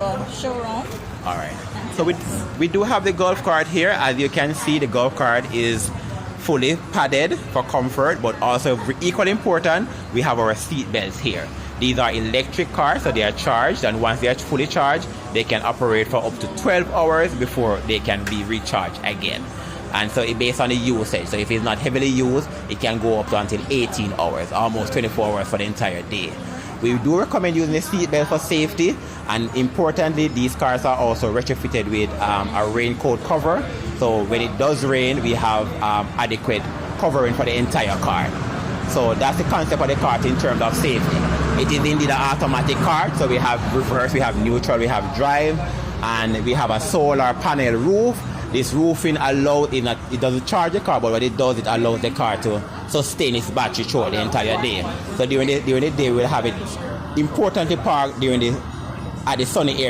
Showroom. All right. So we do have the golf cart here. As you can see, the golf cart is fully padded for comfort, but also equally important, we have our seat belts here. These are electric cars, so they are charged, and once they are fully charged, they can operate for up to 12 hours before they can be recharged again. And so it's based on the usage. So if it's not heavily used, it can go up to until 18 hours, almost 24 hours for the entire day. We do recommend using the seat belt for safety, and importantly, these cars are also retrofitted with a raincoat cover. So when it does rain, we have adequate covering for the entire car. So that's the concept of the cart in terms of safety. It is indeed an automatic cart, so we have reverse, we have neutral, we have drive, and we have a solar panel roof. This roofing allows, it doesn't charge the car, but what it does, it allows the car to sustain its battery throughout the entire day. So during the day, we'll have it importantly parked at the sunny area.